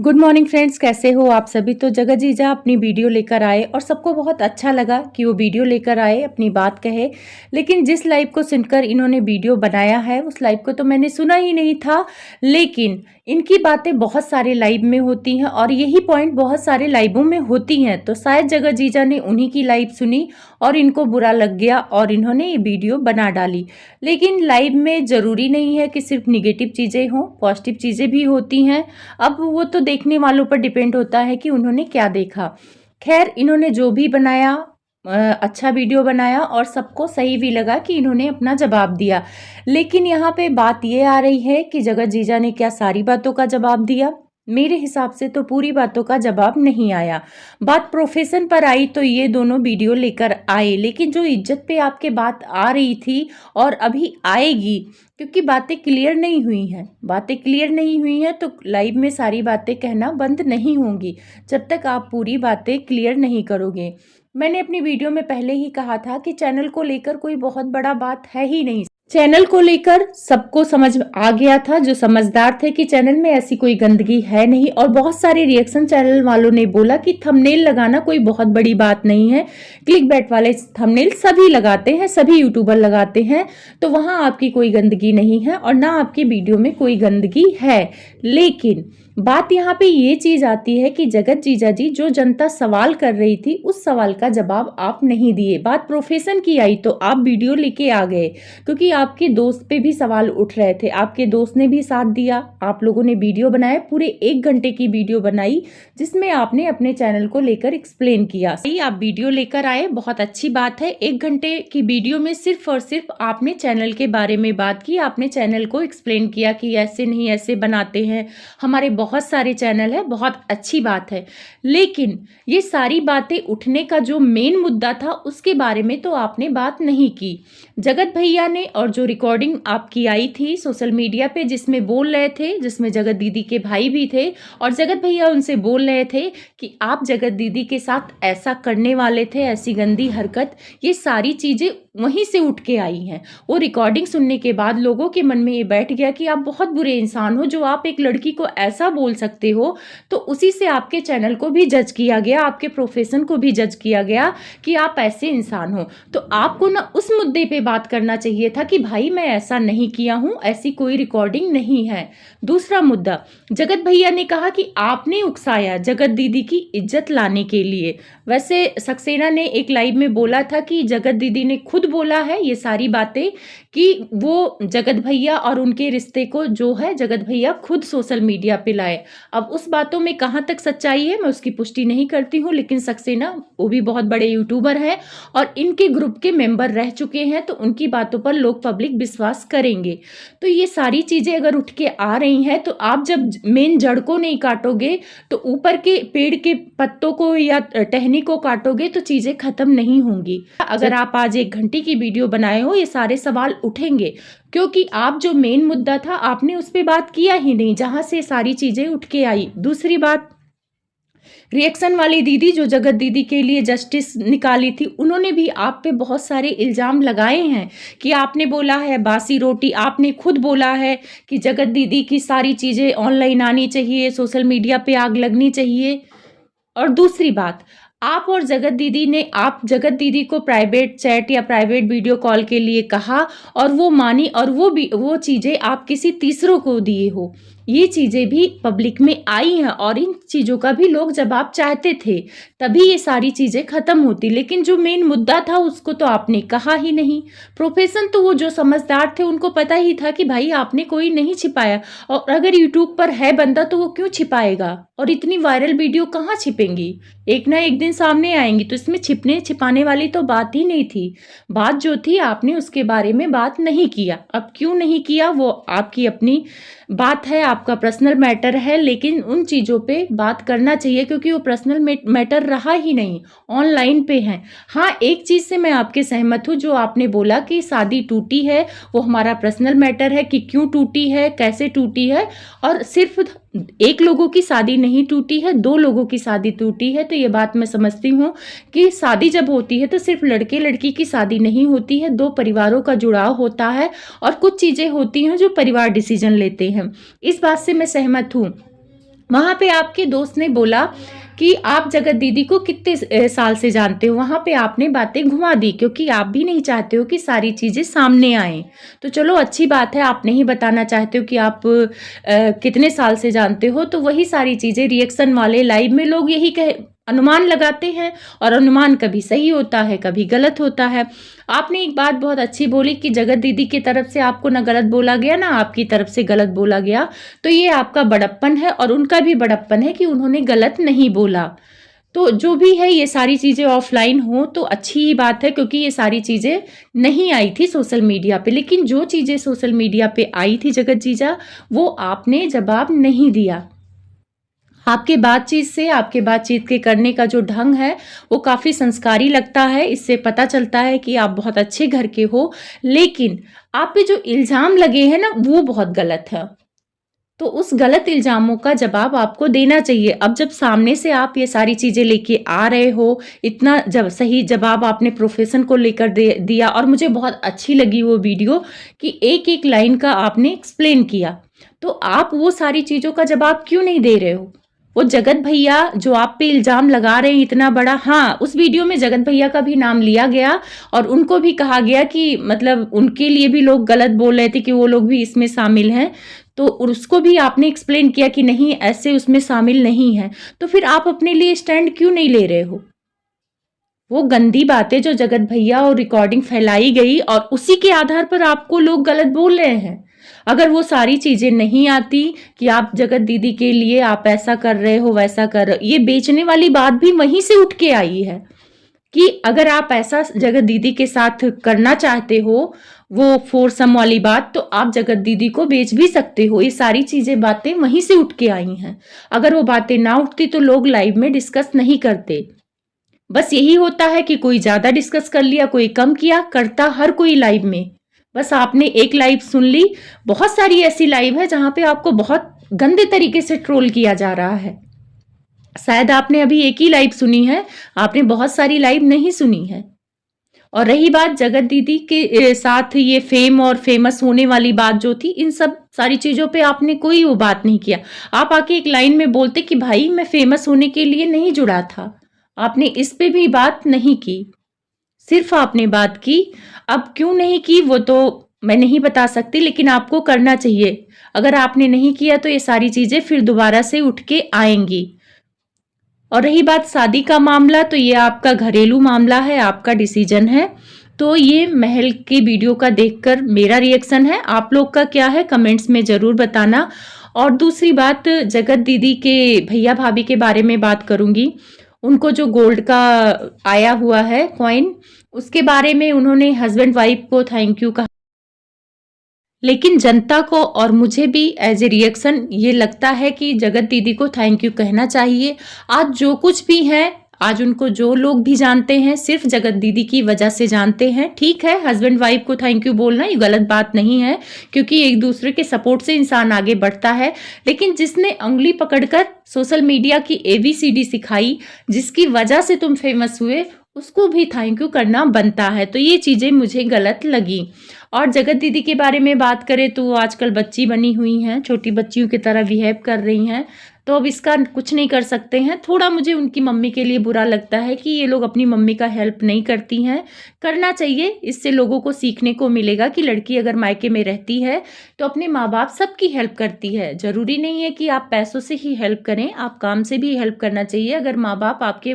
Good morning friends, कैसे हो आप सभी। तो जगत जीजा अपनी वीडियो लेकर आए और सबको बहुत अच्छा लगा कि वो वीडियो लेकर आए, अपनी बात कहे। लेकिन जिस लाइव को सुनकर इन्होंने वीडियो बनाया है उस लाइव को तो मैंने सुना ही नहीं था। लेकिन इनकी बातें बहुत सारे लाइव में होती हैं और यही पॉइंट बहुत सारे लाइवों में होती हैं। तो शायद जगत जीजा ने उन्हीं की लाइव सुनी और इनको बुरा लग गया और इन्होंने ये वीडियो बना डाली। लेकिन लाइव में ज़रूरी नहीं है कि सिर्फ निगेटिव चीज़ें हों, पॉजिटिव चीज़ें भी होती हैं। अब वो तो देखने वालों पर डिपेंड होता है कि उन्होंने क्या देखा। खैर, इन्होंने जो भी बनाया अच्छा वीडियो बनाया और सबको सही भी लगा कि इन्होंने अपना जवाब दिया। लेकिन यहाँ पे बात ये आ रही है कि जगत जीजा ने क्या सारी बातों का जवाब दिया? मेरे हिसाब से तो पूरी बातों का जवाब नहीं आया। बात प्रोफेशन पर आई तो ये दोनों वीडियो लेकर आए, लेकिन जो इज्जत पे आपके बात आ रही थी और अभी आएगी, क्योंकि बातें क्लियर नहीं हुई हैं। बातें क्लियर नहीं हुई हैं तो लाइव में सारी बातें कहना बंद नहीं होंगी जब तक आप पूरी बातें क्लियर नहीं करोगे। मैंने अपनी वीडियो में पहले ही कहा था कि चैनल को लेकर कोई बहुत बड़ा बात है ही नहीं। चैनल को लेकर सबको समझ आ गया था, जो समझदार थे, कि चैनल में ऐसी कोई गंदगी है नहीं। और बहुत सारे रिएक्शन चैनल वालों ने बोला कि थंबनेल लगाना कोई बहुत बड़ी बात नहीं है, क्लिकबैट वाले थंबनेल सभी लगाते हैं, सभी यूट्यूबर लगाते हैं, तो वहां आपकी कोई गंदगी नहीं है और ना आपकी वीडियो में कोई गंदगी है। लेकिन बात यहाँ पे ये चीज आती है कि जगत जीजा जी, जो जनता सवाल कर रही थी उस सवाल का जवाब आप नहीं दिए। बात प्रोफेशन की आई तो आप वीडियो लेके आ गए, क्योंकि आपके दोस्त पे भी सवाल उठ रहे थे। आपके दोस्त ने भी साथ दिया, आप लोगों ने वीडियो बनाया, पूरे 1 घंटे की वीडियो बनाई जिसमें आपने अपने चैनल को लेकर एक्सप्लेन किया। सही, आप वीडियो लेकर आए, बहुत अच्छी बात है। 1 घंटे की वीडियो में सिर्फ और सिर्फ आपने चैनल के बारे में बात की, आपने चैनल को एक्सप्लेन किया कि ऐसे नहीं ऐसे बनाते हैं, हमारे बहुत सारे चैनल है, बहुत अच्छी बात है। लेकिन ये सारी बातें उठने का जो मेन मुद्दा था उसके बारे में तो आपने बात नहीं की। जगत भैया ने, और जो रिकॉर्डिंग आपकी आई थी सोशल मीडिया पे जिसमें बोल रहे थे, जिसमें जगत दीदी के भाई भी थे और जगत भैया उनसे बोल रहे थे कि आप जगत दीदी के साथ ऐसा करने वाले थे, ऐसी गंदी हरकत, ये सारी चीज़ें वहीं से उठ के आई हैं। वो रिकॉर्डिंग सुनने के बाद लोगों के मन में ये बैठ गया कि आप बहुत बुरे इंसान हो, जो आप एक लड़की को ऐसा बोल सकते हो। तो उसी से आपके चैनल को भी जज किया गया, आपके प्रोफेशन को भी जज किया गया कि आप ऐसे इंसान हो। तो आपको ना उस मुद्दे पे बात करना चाहिए था कि भाई मैं ऐसा नहीं किया हूँ, ऐसी कोई रिकॉर्डिंग नहीं है। दूसरा मुद्दा, जगत भैया ने कहा कि आपने उकसाया जगत दीदी की इज्जत लाने के लिए। वैसे सक्सेना ने एक लाइव में बोला था कि जगत दीदी ने खुद बोला है ये सारी बातें कि वो जगत भैया और उनके रिश्ते को जो है जगत भैया खुद सोशल मीडिया पे लाए। अब उस बातों में कहाँ तक सच्चाई है मैं उसकी पुष्टि नहीं करती हूँ, लेकिन सक्सेना वो भी बहुत बड़े यूट्यूबर हैं और इनके ग्रुप के मेंबर रह चुके हैं, तो उनकी बातों पर लोग पब्लिक विश्वास करेंगे। तो ये सारी चीज़ें अगर उठ के आ रही हैं तो आप जब मेन जड़ को नहीं काटोगे तो ऊपर के पेड़ के पत्तों को या टहनी को काटोगे तो चीज़ें खत्म नहीं होंगी। अगर आप आज 1 घंटे की वीडियो बनाए हो ये सारे सवाल उठेंगे, क्योंकि आप जो मेन मुद्दा था आपने उस पर बात किया ही नहीं, जहां से सारी चीजें उठ के आई। दूसरी बात, रिएक्शन वाली दीदी जो जगत दीदी के लिए जस्टिस निकाली थी, उन्होंने भी आप पे बहुत सारे इल्जाम लगाए हैं कि आपने बोला है बासी रोटी, आपने खुद बोला है कि जगत दीदी की सारी चीजें ऑनलाइन आनी चाहिए, सोशल मीडिया पे आग लगनी चाहिए। और दूसरी बात, आप और जगत दीदी ने, आप जगत दीदी को प्राइवेट चैट या प्राइवेट वीडियो कॉल के लिए कहा और वो मानी, और वो चीज़ें आप किसी तीसरों को दिए हो। ये चीज़ें भी पब्लिक में आई हैं और इन चीज़ों का भी लोग जवाब चाहते थे, तभी ये सारी चीज़ें ख़त्म होती। लेकिन जो मेन मुद्दा था उसको तो आपने कहा ही नहीं। प्रोफेशन तो वो जो समझदार थे उनको पता ही था कि भाई आपने कोई नहीं छिपाया, और अगर यूट्यूब पर है बंदा तो वो क्यों छिपाएगा, और इतनी वायरल वीडियो कहाँ छिपेंगी, एक ना एक दिन सामने आएंगी। तो इसमें छिपने छिपाने वाली तो बात ही नहीं थी। बात जो थी आपने उसके बारे में बात नहीं किया। अब क्यों नहीं किया वो आपकी अपनी बात है, आपका पर्सनल मैटर है, लेकिन उन चीज़ों पे बात करना चाहिए क्योंकि वो पर्सनल मैटर रहा ही नहीं, ऑनलाइन पे है। हाँ, एक चीज़ से मैं आपके सहमत हूँ, जो आपने बोला कि शादी टूटी है वो हमारा पर्सनल मैटर है, कि क्यों टूटी है, कैसे टूटी है, और सिर्फ 1 लोगों की शादी नहीं टूटी है, 2 लोगों की शादी टूटी है। तो ये बात मैं समझती हूँ कि शादी जब होती है तो सिर्फ लड़के लड़की की शादी नहीं होती है, 2 परिवारों का जुड़ाव होता है और कुछ चीज़ें होती हैं जो परिवार डिसीजन लेते हैं। इस बात से मैं सहमत हूँ। वहाँ पे आपके दोस्त ने बोला कि आप जगत दीदी को कितने साल से जानते हो। वहाँ पे आपने बातें घुमा दी क्योंकि आप भी नहीं चाहते हो कि सारी चीज़ें सामने आएँ। तो चलो अच्छी बात है, आप नहीं बताना चाहते हो कि आप कितने साल से जानते हो, तो वही सारी चीज़ें रिएक्शन वाले लाइव में लोग यही कह अनुमान लगाते हैं, और अनुमान कभी सही होता है, कभी गलत होता है। आपने एक बात बहुत अच्छी बोली कि जगत दीदी की तरफ से आपको ना गलत बोला गया, ना आपकी तरफ से गलत बोला गया। तो ये आपका बड़प्पन है और उनका भी बड़प्पन है कि उन्होंने गलत नहीं बोला। तो जो भी है, ये सारी चीज़ें ऑफलाइन हो तो अच्छी ही बात है, क्योंकि ये सारी चीज़ें नहीं आई थी सोशल मीडिया पे। लेकिन जो चीज़ें सोशल मीडिया पे आई थी जगत जीजा, वो आपने जवाब नहीं दिया। आपके बातचीत से, आपके बातचीत के करने का जो ढंग है वो काफ़ी संस्कारी लगता है। इससे पता चलता है कि आप बहुत अच्छे घर के हो। लेकिन आप पे जो इल्ज़ाम लगे हैं ना, वो बहुत गलत है। तो उस गलत इल्ज़ामों का जवाब आपको देना चाहिए। अब जब सामने से आप ये सारी चीज़ें लेके आ रहे हो, इतना जब सही जवाब आपने प्रोफ़ेशन को लेकर दे दिया, और मुझे बहुत अच्छी लगी वो वीडियो कि एक-एक लाइन का आपने एक्सप्लेन किया। तो आप वो सारी चीज़ों का जवाब क्यों नहीं दे रहे हो? वो जगत भैया जो आप पे इल्ज़ाम लगा रहे हैं इतना बड़ा, हाँ, उस वीडियो में जगत भैया का भी नाम लिया गया और उनको भी कहा गया कि मतलब उनके लिए भी लोग गलत बोल रहे थे कि वो लोग भी इसमें शामिल हैं। तो उसको भी आपने एक्सप्लेन किया कि नहीं, ऐसे उसमें शामिल नहीं है। तो फिर आप अपने लिए स्टैंड क्यों नहीं ले रहे हो? वो गंदी बातें जो जगत भैया और रिकॉर्डिंग फैलाई गई, और उसी के आधार पर आपको लोग गलत बोल रहे हैं। अगर वो सारी चीज़ें नहीं आती कि आप जगत दीदी के लिए आप ऐसा कर रहे हो, वैसा कर रहे हो, ये बेचने वाली बात भी वहीं से उठ के आई है कि अगर आप ऐसा जगत दीदी के साथ करना चाहते हो, वो फोरसम वाली बात, तो आप जगत दीदी को बेच भी सकते हो। ये सारी चीज़ें बातें वहीं से उठ के आई हैं। अगर वो बातें ना उठती तो लोग लाइव में डिस्कस नहीं करते। बस यही होता है कि कोई ज़्यादा डिस्कस कर लिया, कोई कम किया, करता हर कोई लाइव में। बस आपने एक लाइव सुन ली, बहुत सारी ऐसी लाइव है जहाँ पे आपको बहुत गंदे तरीके से ट्रोल किया जा रहा है। शायद आपने अभी एक ही लाइव सुनी है, आपने बहुत सारी लाइव नहीं सुनी है। और रही बात जगत दीदी के साथ ये फेम और फेमस होने वाली बात जो थी, इन सब सारी चीज़ों पे आपने कोई वो बात नहीं किया। आप आके एक लाइन में बोलते कि भाई मैं फेमस होने के लिए नहीं जुड़ा था। आपने इस पे भी बात नहीं की, सिर्फ आपने बात की। अब क्यों नहीं की वो तो मैं नहीं बता सकती, लेकिन आपको करना चाहिए। अगर आपने नहीं किया तो ये सारी चीज़ें फिर दोबारा से उठ के आएंगी। और रही बात शादी का मामला, तो ये आपका घरेलू मामला है, आपका डिसीजन है। तो ये महल की वीडियो का देखकर मेरा रिएक्शन है। आप लोग का क्या है कमेंट्स में ज़रूर बताना। और दूसरी बात, जगत दीदी के भैया भाभी के बारे में बात करूँगी। उनको जो गोल्ड का आया हुआ है कॉइन, उसके बारे में उन्होंने हस्बैंड वाइफ को थैंक यू कहा। लेकिन जनता को और मुझे भी एज ए रिएक्शन ये लगता है कि जगत दीदी को थैंक यू कहना चाहिए। आज जो कुछ भी है, आज उनको जो लोग भी जानते हैं सिर्फ जगत दीदी की वजह से जानते हैं। ठीक है, हस्बैंड वाइफ को थैंक यू बोलना ये गलत बात नहीं है, क्योंकि एक दूसरे के सपोर्ट से इंसान आगे बढ़ता है। लेकिन जिसने उंगली पकड़कर सोशल मीडिया की ABCD सिखाई, जिसकी वजह से तुम फेमस हुए, उसको भी थैंक यू करना बनता है। तो ये चीज़ें मुझे गलत लगी। और जगत दीदी के बारे में बात करें तो वो आजकल बच्ची बनी हुई हैं, छोटी बच्चियों की तरह बिहेव कर रही हैं। तो अब इसका कुछ नहीं कर सकते हैं। थोड़ा मुझे उनकी मम्मी के लिए बुरा लगता है कि ये लोग अपनी मम्मी का हेल्प नहीं करती हैं। करना चाहिए, इससे लोगों को सीखने को मिलेगा कि लड़की अगर मायके में रहती है तो अपने माँ बाप सबकी हेल्प करती है। ज़रूरी नहीं है कि आप पैसों से ही हेल्प करें, आप काम से भी हेल्प करना चाहिए। अगर माँ बाप आपके